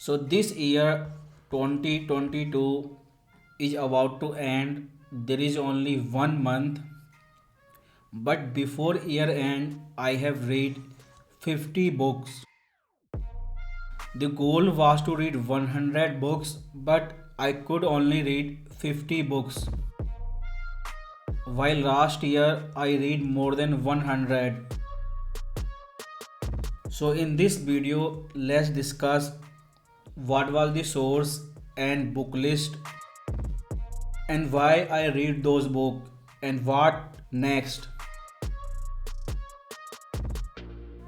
So this year 2022 is about to end. There is only 1 month, but before year end I have read 50 books. The goal was to read 100 books, but I could only read 50 books. While last year I read more than 100. So in this video, let's discuss what was the source and book list and why I read those books and what next.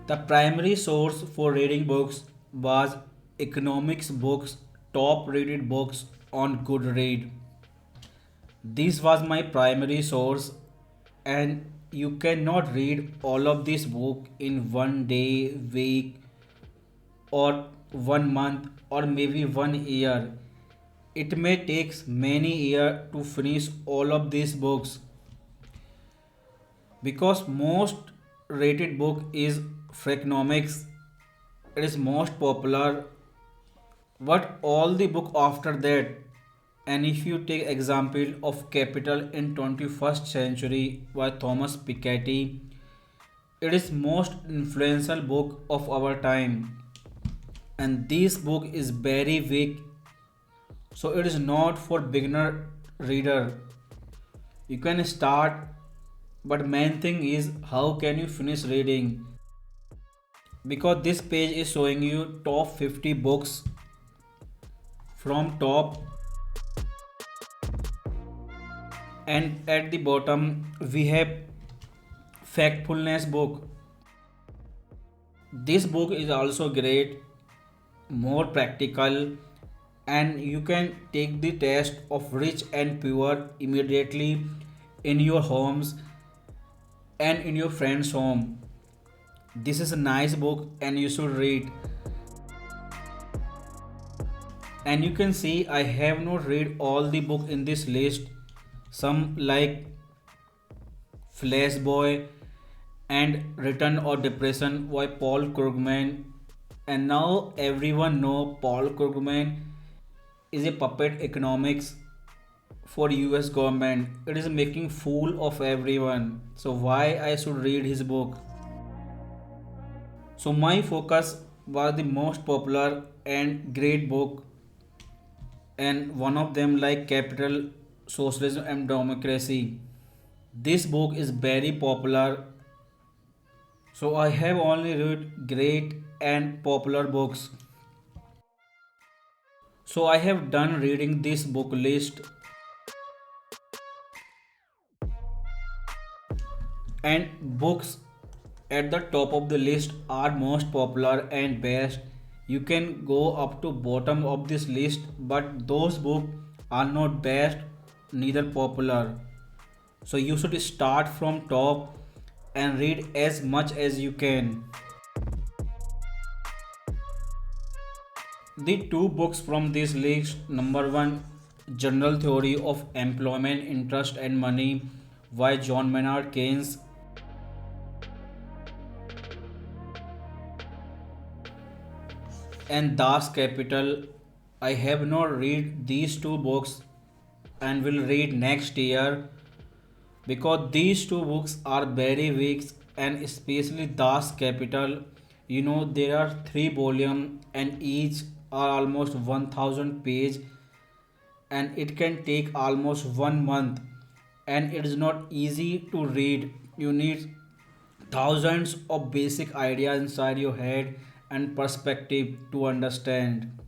The primary source for reading books was economics books, top rated books on Goodreads. This was my primary source, and you cannot read all of this book in one day, week, or 1 month, or maybe 1 year. It may take many years to finish all of these books because most rated book is Freakonomics. It is most popular, but all the book after that, and if you take example of Capital in 21st Century by Thomas Piketty, it is most influential book of our time, and this book is very weak, so it is not for beginner reader. You can start, but main thing is how can you finish reading, because this page is showing you top 50 books from top, and at the bottom we have factfulness book. This book is also great, more practical, and you can take the test of rich and poor immediately in your homes and in your friend's home. This is a nice book and you should read. And you can see I have not read all the book in this list. Some like Flashboy and Return or Depression by Paul Krugman. And now everyone know Paul Krugman is a puppet economics for US government. It is making fool of everyone. So why I should read his book? So my focus was the most popular and great book, and one of them like Capital, Socialism and Democracy. This book is very popular, so I have only read great and popular books. So I have done reading this book list, and books at the top of the list are most popular and best. You can go up to bottom of this list, but those books are not best, neither popular. So you should start from top and read as much as you can. The two books from this list, number one, General Theory of Employment, Interest and Money by John Maynard Keynes, and Das Capital. I have not read these two books and will read next year because these two books are very weak, and especially Das Capital. There are three volumes and each are almost 1000 page, and it can take almost 1 month, and it is not easy to read. You need thousands of basic ideas inside your head and perspective to understand.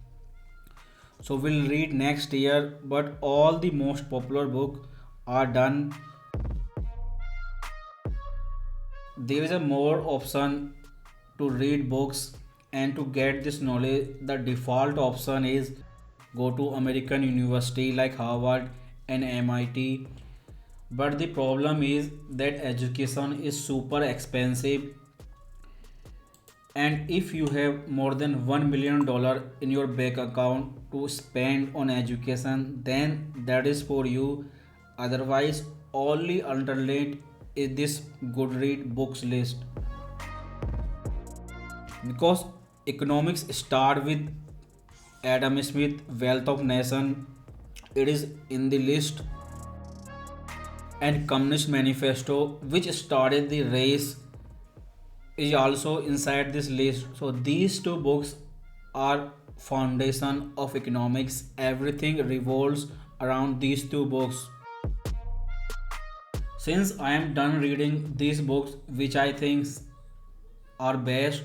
So we'll read next year, but all the most popular book are done. There is a more option to read books, and to get this knowledge the default option is go to American university like Harvard and MIT. But the problem is that education is super expensive, and if you have more than $1 million in your bank account to spend on education, then that is for you. Otherwise, only alternate is this Goodread books list, because economics start with Adam Smith Wealth of Nation, it is in the list, and Communist Manifesto, which started the race, is also inside this list. So these two books are foundation of economics. Everything revolves around these two books. Since I am done reading these books, which I think are best,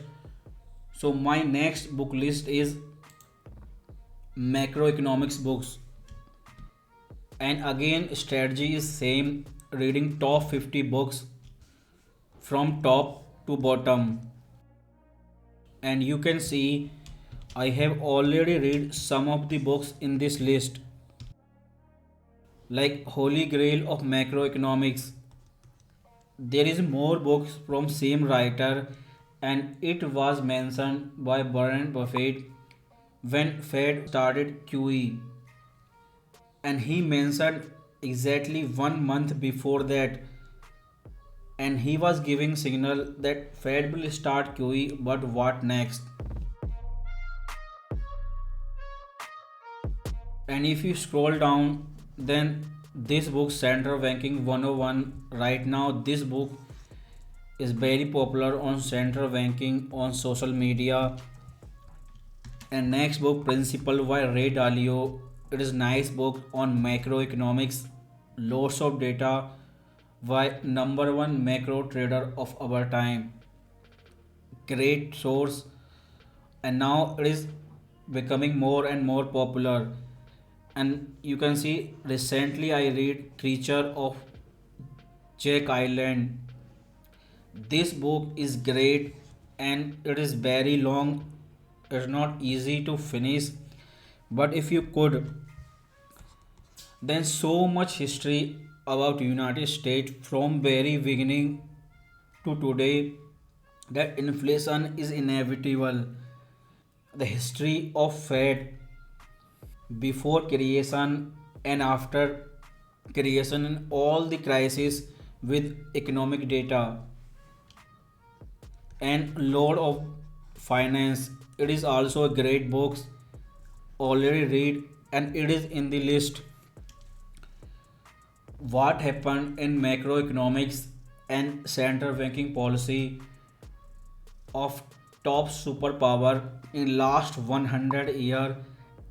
so my next book list is macroeconomics books. And again, strategy is same, reading top 50 books from top to bottom. And you can see I have already read some of the books in this list, like Holy Grail of Macroeconomics. There is more books from same writer, and it was mentioned by Warren Buffett when Fed started QE, and he mentioned exactly 1 month before that, and he was giving signal that Fed will start QE, but what next? And if you scroll down, then this book Central Banking 101, right now this book is very popular on central banking on social media. And next book Principle by Ray Dalio, it is nice book on macroeconomics, lots of data, why number one macro trader of our time, great source. And now it is becoming more and more popular. And you can see recently I read Creature of Jack Island. This book is great, and it is very long. It's not easy to finish, but if you could, then so much history about United States from very beginning to today, that inflation is inevitable. The history of Fed before creation and after creation, and all the crises with economic data, and Lord of Finance. It is also a great book, already read, and it is in the list. What happened in macroeconomics and central banking policy of top superpower in last 100 year,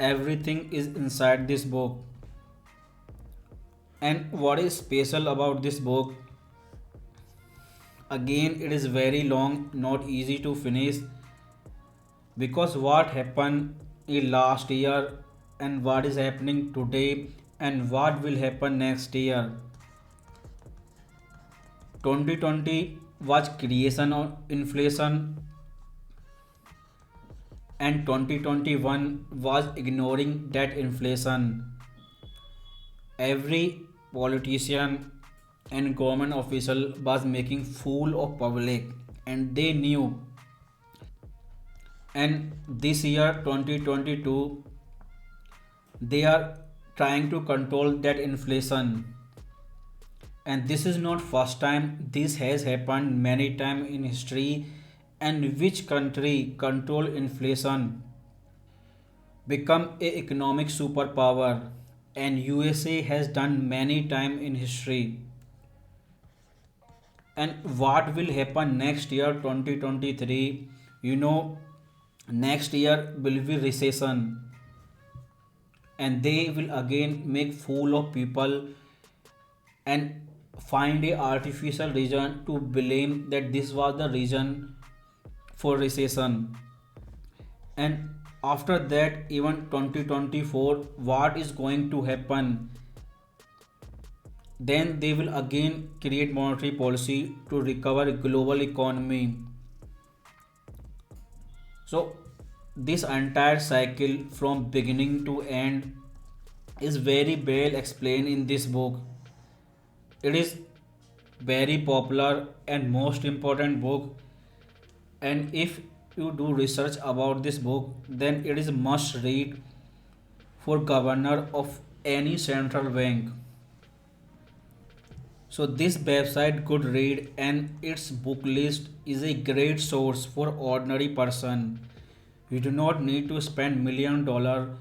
everything is inside this book. And what is special about this book, again it is very long, not easy to finish, because what happened in last year and what is happening today and what will happen next year. 2020 was creation of inflation, and 2021 was ignoring that inflation. Every politician and government official was making fool of public, and they knew. And this year 2022, they are trying to control that inflation. And this is not first time, this has happened many time in history. And which country control inflation become a economic superpower, and USA has done many time in history. And what will happen next year 2023, you know, next year will be recession, and they will again make fool of people and find a artificial reason to blame that this was the reason for recession. And after that, even 2024, what is going to happen, then they will again create monetary policy to recover global economy. So this entire cycle from beginning to end is very well explained in this book. It is very popular and most important book, and if you do research about this book, then it is must read for governor of any central bank. So this website could read, and its book list is a great source for ordinary person You do not need to spend $1 million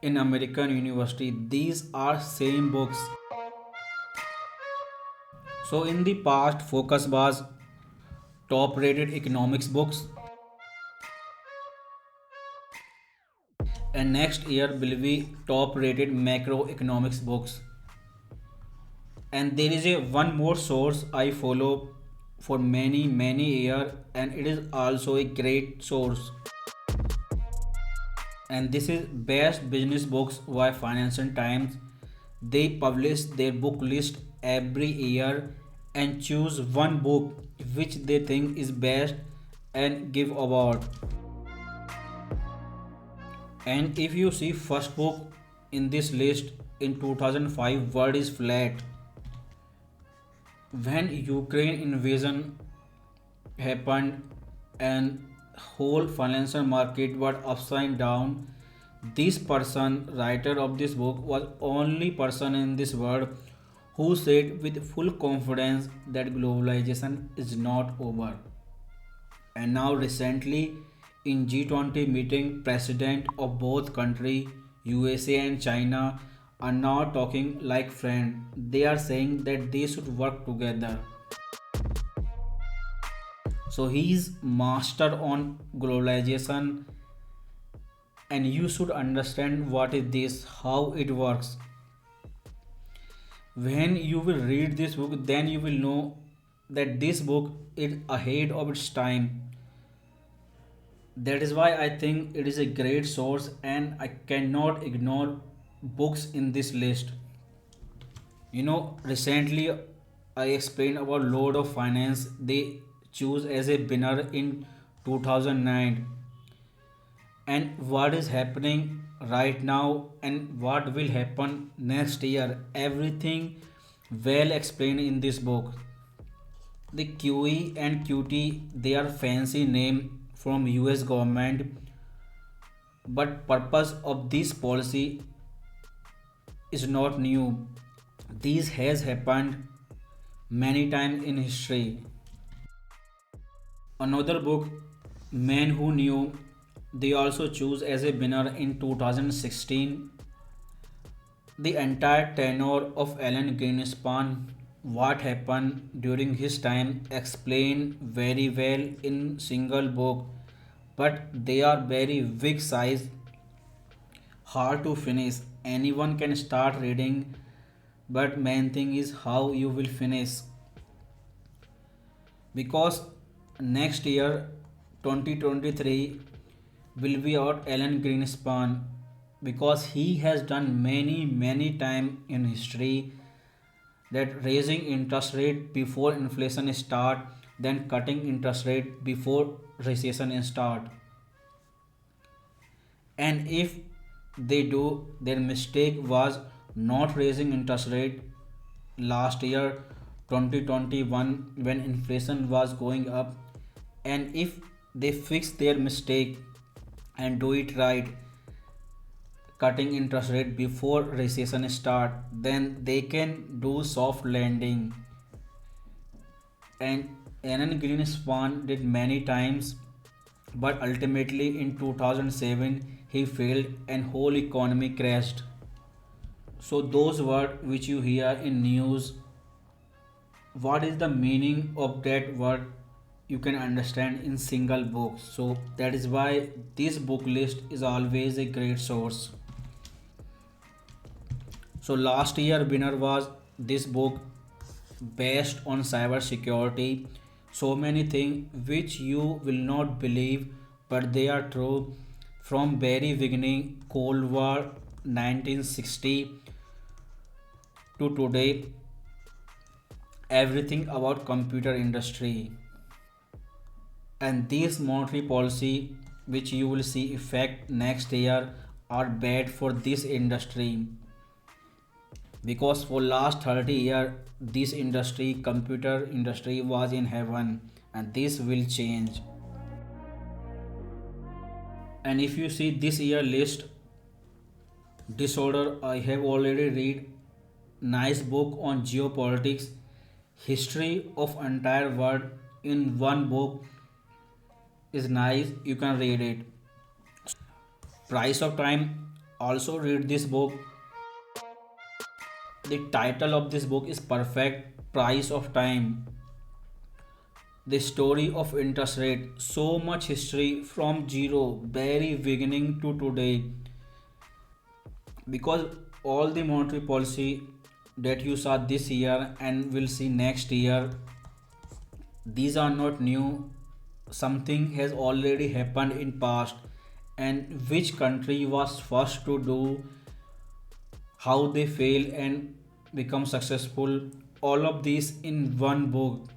in American university. These are same books. So in the past, focus was top rated economics books, and next year will be top rated macroeconomics books. And there is a one more source I follow for many years, and it is also a great source, and this is best business books by Financial Times. They publish their book list every year and choose one book which they think is best and give award. And if you see first book in this list in 2005, word is flat. When Ukraine invasion happened and whole financial market was upside down, this person, writer of this book, was only person in this world who said with full confidence that globalization is not over. And now recently in G20 meeting, president of both country, USA and China, are now talking like friends. They are saying that they should work together. So he is master on globalization, and you should understand what is this, how it works. When you will read this book, then you will know that this book is ahead of its time. That is why I think it is a great source, and I cannot ignore books in this list. Recently I explained about Lord of Finance. They choose as a winner in 2009. And what is happening right now and what will happen next year, everything well explained in this book. The QE and QT, they are fancy name from US government, but purpose of this policy is not new. This has happened many times in history. Another book, Men Who Knew, they also choose as a winner in 2016. The entire tenure of Alan Greenspan, what happened during his time, explained very well in single book, but they are very big size, hard to finish. Anyone can start reading, but main thing is how you will finish, because next year 2023 will be out Alan Greenspan, because he has done many time in history that raising interest rate before inflation start, then cutting interest rate before recession start. And if they do, their mistake was not raising interest rate last year 2021 when inflation was going up. And if they fix their mistake and do it right, cutting interest rate before recession start, then they can do soft landing. And Alan Greenspan did many times, but ultimately in 2007 he failed and whole economy crashed. So those words which you hear in news, what is the meaning of that word, you can understand in single book. So that is why this book list is always a great source. So last year winner was this book, based on cyber security. So many things which you will not believe, but they are true. From very beginning, Cold War 1960 to today, everything about computer industry. And this monetary policy which you will see effect next year are bad for this industry, because for last 30 years this industry, computer industry, was in heaven, and this will change. And if you see this year list disorder, I have already read nice book on geopolitics, history of entire world in one book is nice, you can read it. Price of Time. Also read this book. The title of this book is perfect. Price of Time. The story of interest rate. So much history from zero, very beginning to today. Because all the monetary policy that you saw this year and will see next year, these are not new. Something has already happened in past, and which country was first to do, how they fail and become successful, all of these in one book.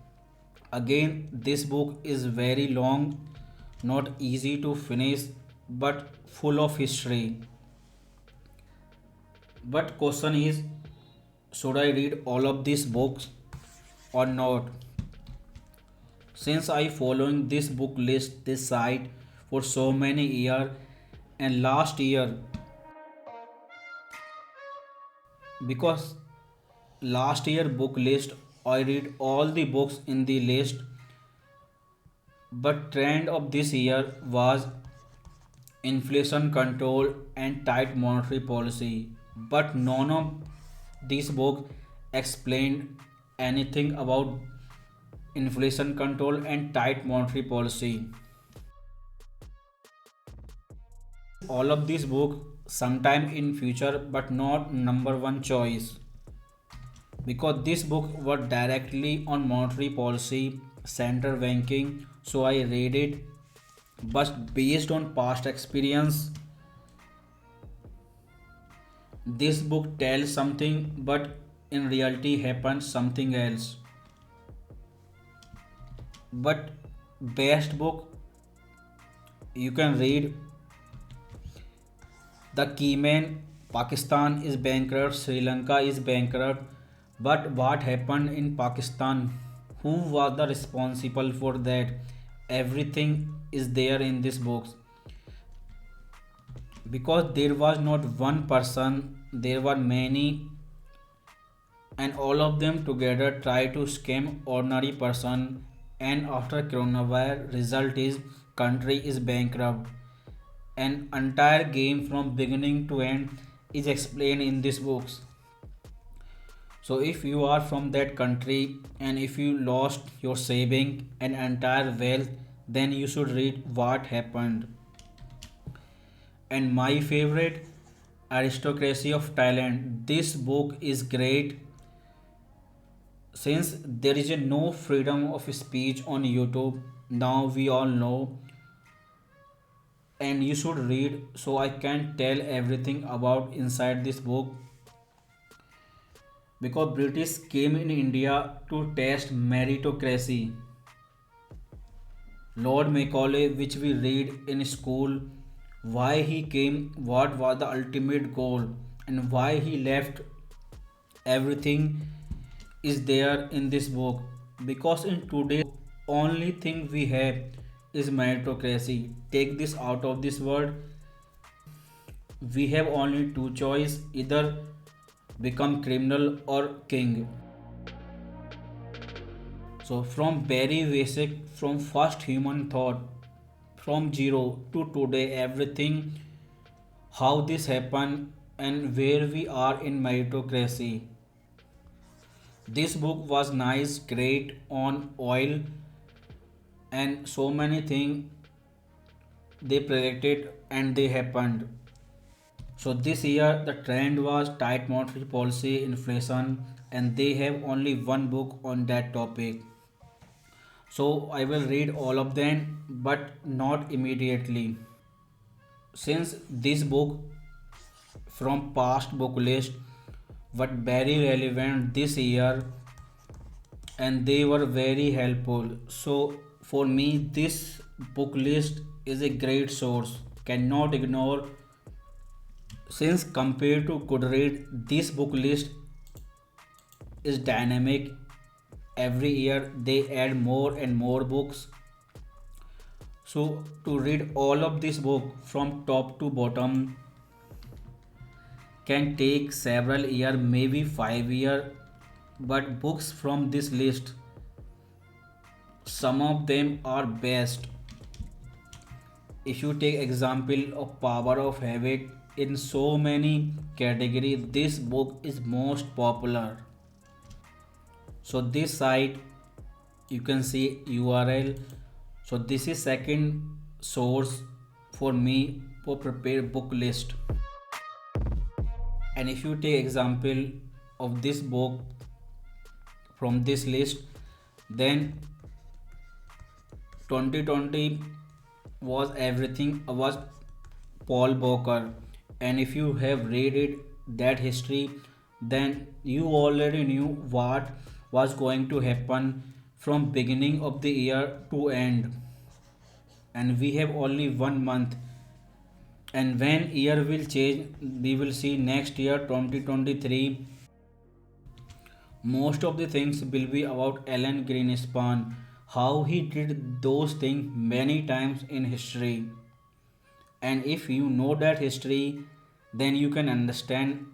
Again, this book is very long, not easy to finish, but full of history. But question is, should I read all of these books or not? Since I following this book list, this site for so many years, and last year, because last year book list, I read all the books in the list, but trend of this year was inflation control and tight monetary policy. But none of these books explained anything about inflation control and tight monetary policy. All of these books sometime in future, but not number one choice, because this book was directly on monetary policy, central banking, so I read it. But based on past experience, this book tells something, but in reality happens something else. But best book you can read, the Keyman. Pakistan is bankrupt, Sri Lanka is bankrupt. But what happened in Pakistan? Who was the responsible for that? Everything is there in this book, because there was not one person, there were many, and all of them together try to scam ordinary person. And after coronavirus, result is country is bankrupt. An entire game from beginning to end is explained in these books. So if you are from that country and if you lost your saving and entire wealth, then you should read what happened. And my favorite, Aristocracy of Thailand. This book is great since there is a no freedom of speech on YouTube. Now we all know, and you should read, so I can tell everything about inside this book. Because British came in India to test meritocracy. Lord Macaulay, which we read in school, why he came, what was the ultimate goal, and why he left, everything is there in this book. Because in today's only thing we have is meritocracy. Take this out of this word, we have only two choice, either become criminal or king. So from very basic, from first human thought, from zero to today, everything, how this happened and where we are in meritocracy. This book was nice, great on oil, and so many things they predicted and they happened. So this year the trend was tight monetary policy, inflation, and they have only one book on that topic. So I will read all of them, but not immediately. Since this book from past book list were very relevant this year and they were very helpful. So for me, this book list is a great source. Cannot ignore. Since compared to Goodreads, this book list is dynamic. Every year they add more and more books. So to read all of this book from top to bottom can take several years, maybe 5 years. But books from this list, some of them are best. If you take example of power of habit in so many categories, this book is most popular. So this site, you can see URL. So this is second source for me for prepare book list. And if you take example of this book from this list, then 2020 was everything was Paul Walker. And if you have read it, that history, then you already knew what was going to happen from beginning of the year to end. And we have only 1 month, and when year will change, we will see next year 2023. Most of the things will be about Alan Greenspan, how he did those things many times in history. And if you know that history, then you can understand,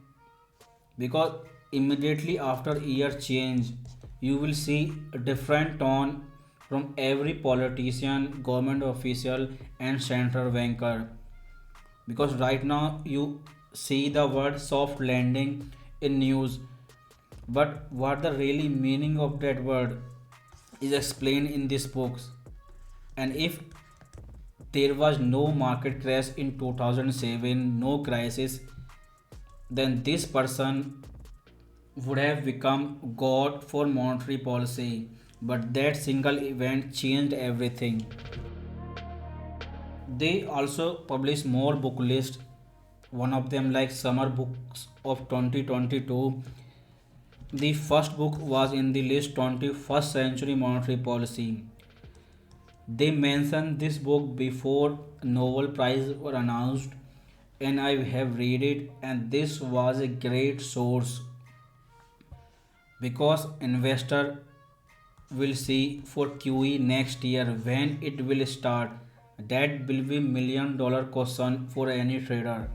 because immediately after year change, you will see a different tone from every politician, government official, and central banker. Because right now you see the word soft landing in news, but what the really meaning of that word is explained in these books. And if there was no market crash in 2007, no crisis, then this person would have become god for monetary policy. But that single event changed everything. They also publish more book lists. One of them like summer books of 2022. The first book was in the list 21st century monetary policy. They mentioned this book before Nobel Prize were announced, and I have read it, and this was a great source, because investor will see for QE next year when it will start. That will be $1 million question for any trader.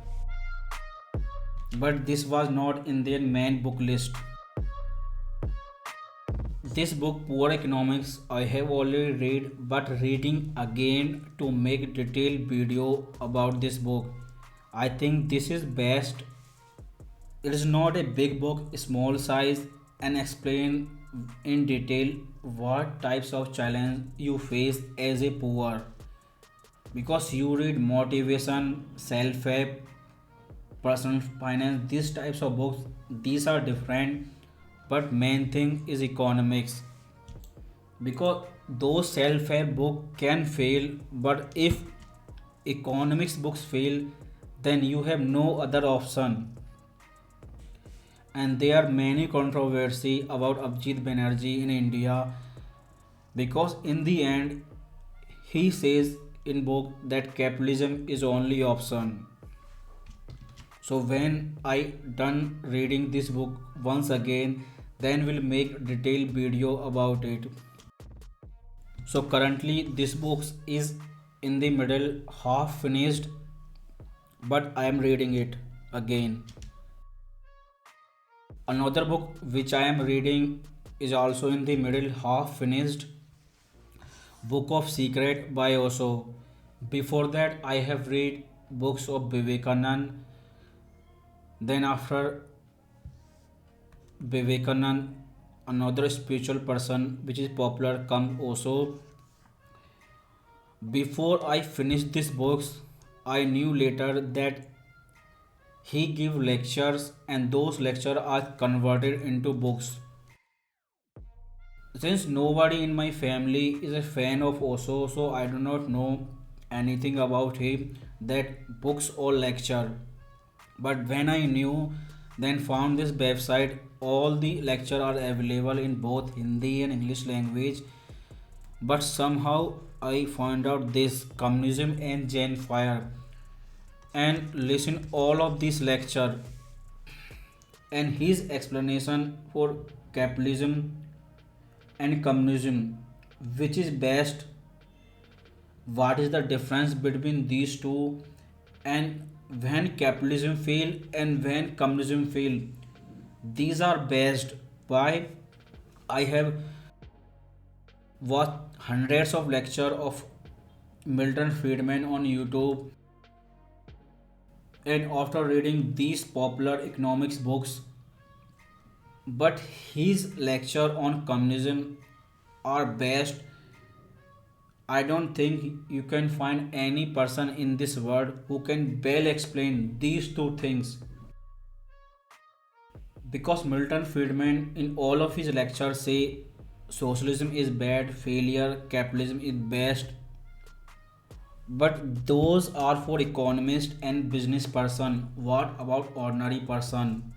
But this was not in their main book list. This book, Poor Economics, I have already read, but reading again to make detailed video about this book. I think this is best. It is not a big book, small size, and explain in detail what types of challenge you face as a poor. Because you read motivation, self-help, personal finance, these types of books, these are different, but main thing is economics. Because those self-help book can fail, but if economics books fail, then you have no other option. And there are many controversy about Abhijit Banerjee in India, because in the end he says in book that capitalism is only option. So when I done reading this book once again, then we'll make detailed video about it. So currently this book is in the middle, half finished, but I am reading it again. Another book which I am reading is also in the middle, half finished, Book of Secret by Osho. Before that, I have read books of Vivekanand. Then after Vivekanand, another spiritual person which is popular come Osho. Before I finished these books, I knew later that he give lectures, and those lectures are converted into books. Since nobody in my family is a fan of Osho, so I do not know anything about him, that books or lecture. But when I knew, then found this website, all the lecture are available in both Hindi and English language. But somehow I found out this communism and Jain fire, and listen all of this lecture, and his explanation for capitalism and communism, which is best, what is the difference between these two, and when capitalism fail and when communism fail, these are best. Why? I have watched hundreds of lecture of Milton Friedman on YouTube, and after reading these popular economics books, but his lecture on communism are best. I don't think you can find any person in this world who can well explain these two things, because Milton Friedman in all of his lectures say socialism is bad, failure, capitalism is best, but those are for economist and business person. What about ordinary person?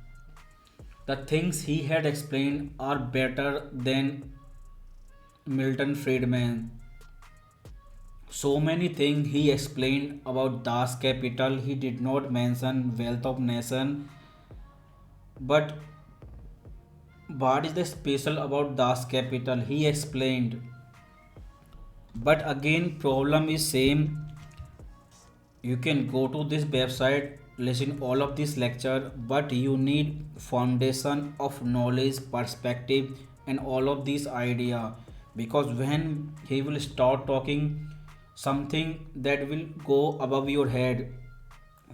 The things he had explained are better than Milton Friedman. So many things he explained about Das Capital. He did not mention Wealth of Nation, but what is the special about Das Capital? He explained. But again, problem is same. You can go to this website, listen all of this lecture, but you need foundation of knowledge, perspective, and all of these idea. Because when he will start talking something that will go above your head,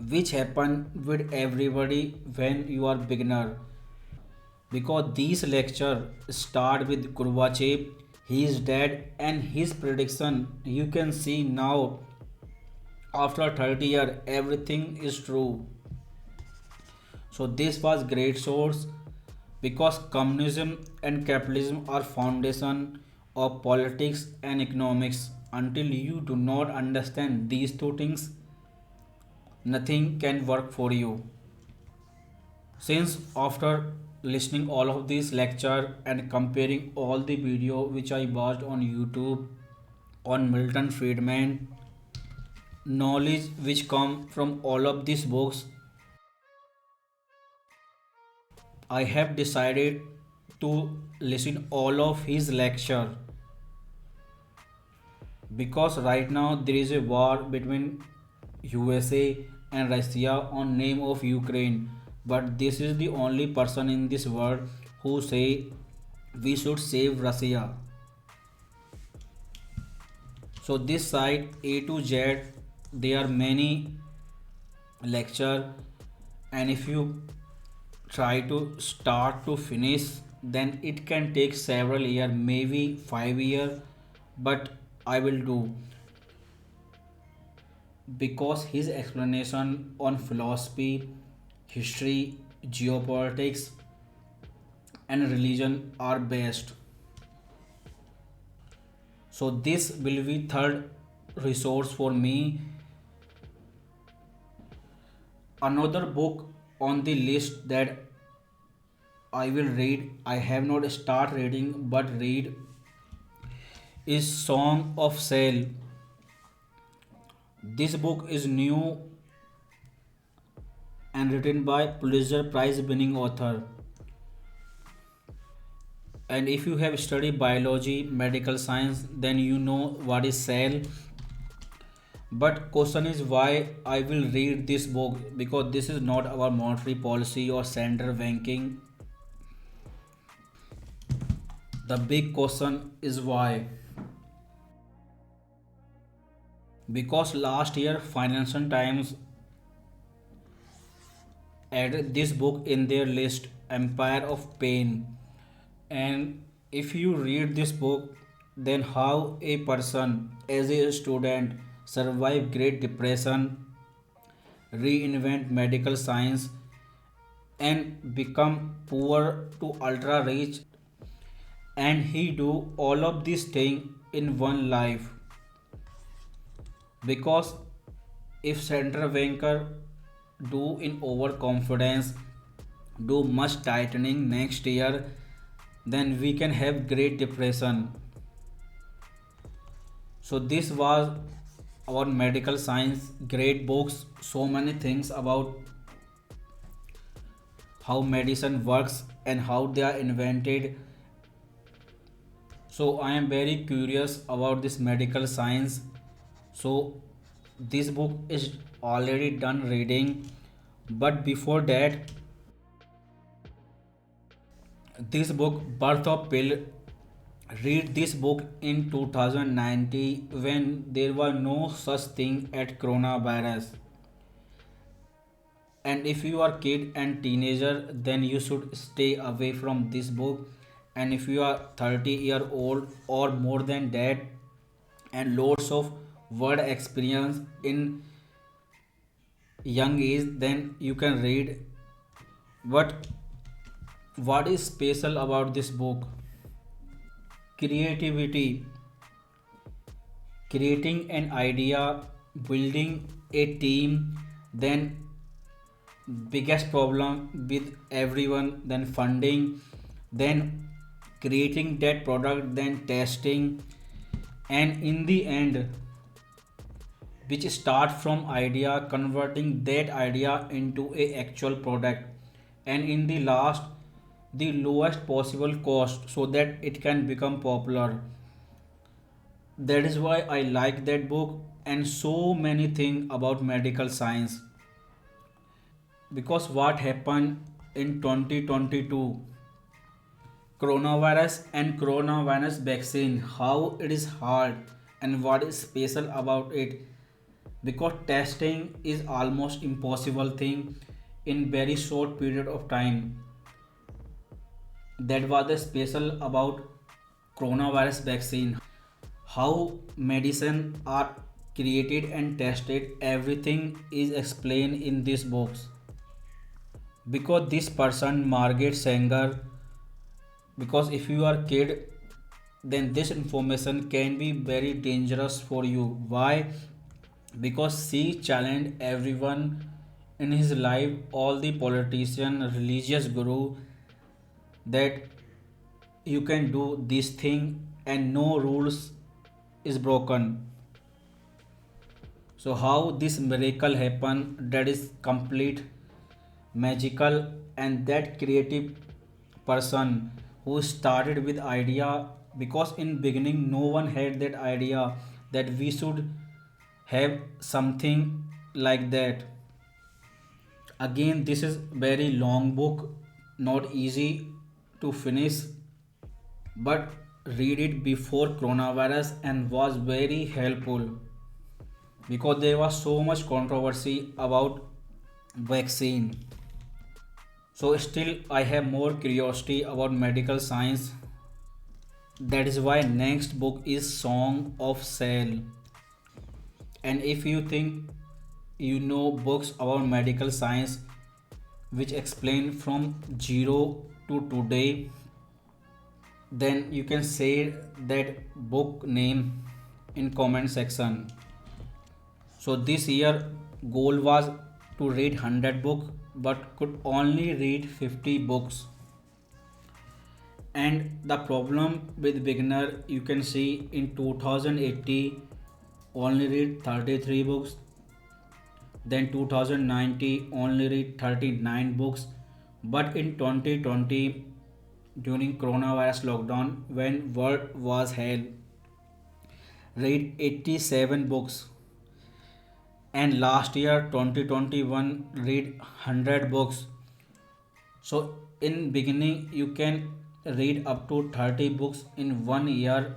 which happen with everybody when you are beginner, because these lecture start with Gorbachev, he is dead, and his prediction you can see now after 30 years everything is true. So this was great source, because communism and capitalism are foundation of politics and economics. Until you do not understand these two things, nothing can work for you. Since after listening all of these lecture and comparing all the video which I watched on YouTube on Milton Friedman, knowledge which come from all of these books, I have decided to listen all of his lecture, because right now there is a war between USA and Russia on name of Ukraine, but this is the only person in this world who say we should save Russia. So this side A to Z, there are many lecture, and if you try to start to finish, then it can take several years, maybe 5 years, but I will do, because his explanation on philosophy, history, geopolitics, and religion are best. So this will be third resource for me. Another book on the list that I will read, I have not start reading but read, is Song of Sale. This book is new and written by Pulitzer Prize winning author. And if you have studied biology, medical science, then you know what is cell. But question is why I will read this book, because this is not our monetary policy or central banking. The big question is why. Because last year Financial Times added this book in their list, Empire of Pain. And if you read this book, then how a person as a student survive Great Depression, reinvent medical science, and become poor to ultra rich, and he do all of these things in one life. Because if central banker do in overconfidence, do much tightening next year, then we can have Great Depression. So this was our medical science great books, so many things about how medicine works and how they are invented. So I am very curious about this medical science. So this book is already done reading, but before that, this book Birth of Pill read this book in 2019 when there was no such thing at coronavirus. And if you are kid and teenager, then you should stay away from this book. And if you are 30-year-old or more than that and lots of word experience in young age, then you can read. But what is special about this book? Creativity, creating an idea, building a team, then biggest problem with everyone, then funding, then creating that product, then testing, and in the end, which start from idea, converting that idea into a actual product, and in the last, the lowest possible cost so that it can become popular. That is why I like that book. And so many things about medical science, because what happened in 2022, coronavirus and coronavirus vaccine, how it is hard and what is special about it, because testing is almost impossible thing in very short period of time. That was the special about coronavirus vaccine, how medicine are created and tested, everything is explained in these books. Because this person Margaret Sanger, because if you are kid, then this information can be very dangerous for you. Why? Because she challenged everyone in his life, all the politician, religious guru, that you can do this thing and no rules is broken. So how this miracle happen, that is complete magical. And that creative person who started with idea, because in beginning no one had that idea that we should have something like that. Again, this is very long book, not easy to finish, but read it before coronavirus and was very helpful, because there was so much controversy about vaccine. So still I have more curiosity about medical science. That is why next book is Song of Cell. And if you think you know books about medical science which explain from zero to today, then you can say that book name in comment section. So this year goal was to read 100 books but could only read 50 books. And the problem with beginner, you can see in 2080 only read 33 books, then 2090 only read 39 books, but in 2020 during coronavirus lockdown when world was hell, read 87 books. And last year 2021 read 100 books. So in beginning you can read up to 30 books in 1 year,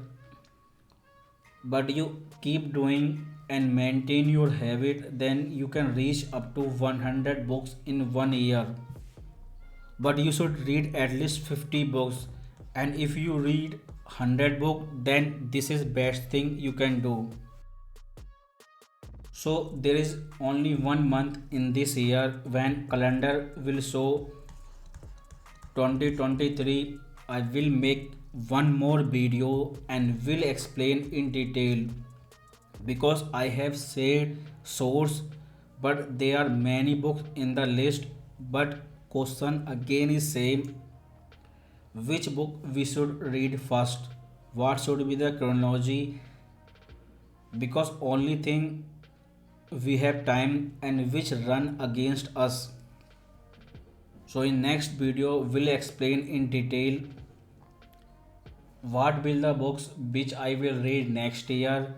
but you keep doing and maintain your habit, then you can reach up to 100 books in 1 year. But you should read at least 50 books. And if you read 100 books, then this is best thing you can do. So there is only 1 month in this year when calendar will show 2023. I will make one more video and will explain in detail, because I have said source, but there are many books in the list. But question again is same, which book we should read first, what should be the chronology, because only thing we have time and which run against us. So in next video we'll explain in detail what will the books which I will read next year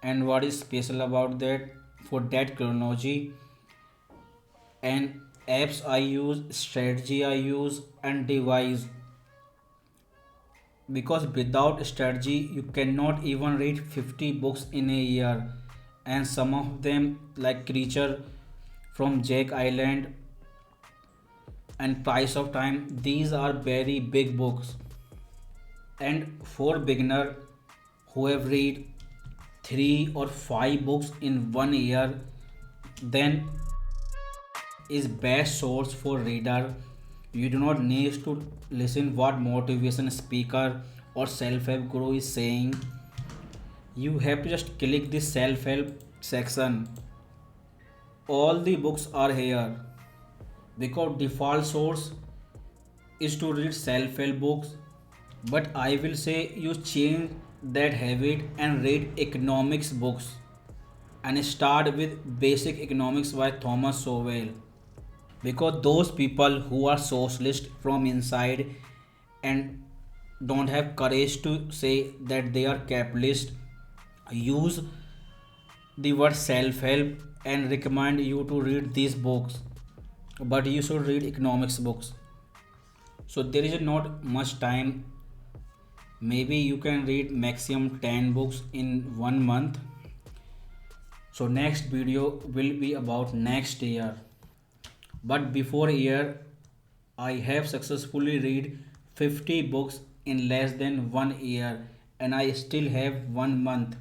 and what is special about that for that chronology, and apps I use, strategy I use, and device. because without strategy you cannot even read 50 books in a year, and some of them like Creature from Jack Island and Price of Time, these are very big books. And for beginner who have read 3 or 5 books in 1 year, then is best source for reader. You do not need to listen what motivation speaker or self-help guru is saying. You have to just click the self-help section. All the books are here because default source is to read self-help books. But I will say you change that habit and read economics books, and start with Basic Economics by Thomas Sowell, because those people who are socialist from inside and don't have courage to say that they are capitalist use the word self-help and recommend you to read these books, but you should read economics books. So there is not much time. Maybe you can read maximum 10 books in 1 month. So next video will be about next year. But before a year, I have successfully read 50 books in less than 1 year, and I still have 1 month.